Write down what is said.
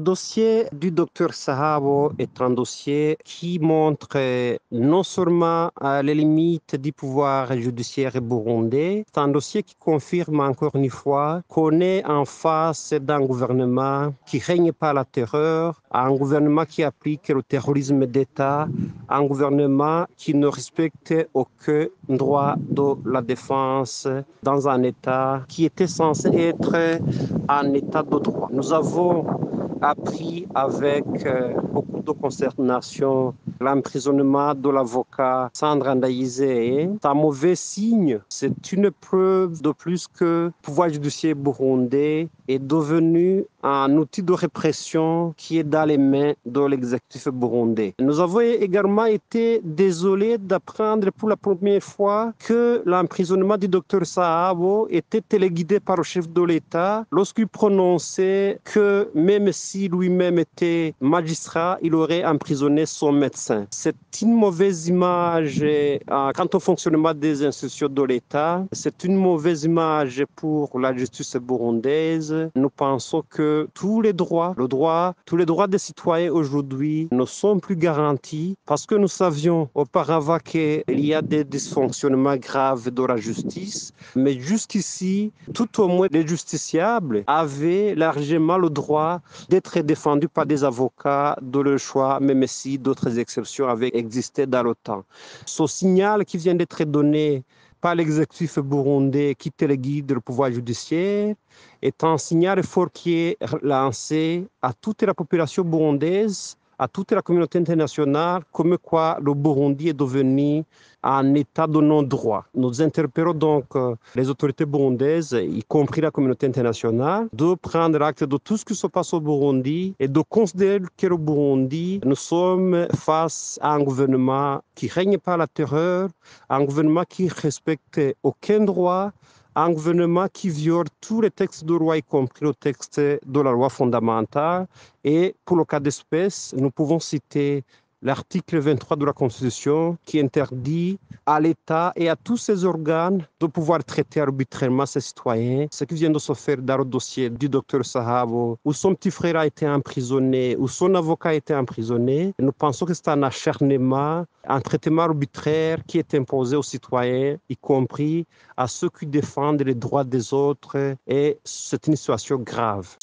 dossier du docteur Sahabo est un dossier qui montre non seulement les limites du pouvoir judiciaire burundais, c'est un dossier qui confirme encore une fois qu'on est en face d'un gouvernement qui règne par la terreur, un gouvernement qui applique le terrorisme d'État, un gouvernement qui ne respecte aucun droit de la défense dans un État qui était censé être un État de droit. Nous avons appris avec beaucoup de consternation l'emprisonnement de l'avocat Sandra Ndaïsé. C'est un mauvais signe. C'est une preuve de plus que le pouvoir judiciaire burundais est devenu un outil de répression qui est dans les mains de l'exécutif burundais. Nous avons également été désolés d'apprendre pour la première fois que l'emprisonnement du docteur Sahabo était téléguidé par le chef de l'État lorsqu'il prononçait que même si lui-même était magistrat, il aurait emprisonné son médecin. C'est une mauvaise image quant au fonctionnement des institutions de l'État. C'est une mauvaise image pour la justice burundaise. Nous pensons que tous les droits des citoyens aujourd'hui ne sont plus garantis parce que nous savions auparavant qu'il y a des dysfonctionnements graves de la justice. Mais jusqu'ici, tout au moins les justiciables avaient largement le droit d'être défendus par des avocats de leur choix, même si d'autres exceptions avaient existé dans le temps. Ce signal qui vient d'être donné par l'exécutif burundais qui téléguide le pouvoir judiciaire est un signal fort qui est lancé à toute la population burundaise, à toute la communauté internationale, comme quoi le Burundi est devenu un état de non-droit. Nous interpellons donc les autorités burundaises, y compris la communauté internationale, de prendre acte de tout ce qui se passe au Burundi et de considérer que le Burundi, nous sommes face à un gouvernement qui règne par la terreur, un gouvernement qui ne respecte aucun droit, un gouvernement qui viole tous les textes de loi, y compris le texte de la loi fondamentale. Et pour le cas d'espèce, nous pouvons citer l'article 23 de la Constitution qui interdit à l'État et à tous ses organes de pouvoir traiter arbitrairement ses citoyens. Ce qui vient de se faire dans le dossier du docteur Sahabo, où son petit frère a été emprisonné, où son avocat a été emprisonné. Nous pensons que c'est un acharnement, un traitement arbitraire qui est imposé aux citoyens, y compris à ceux qui défendent les droits des autres. Et c'est une situation grave.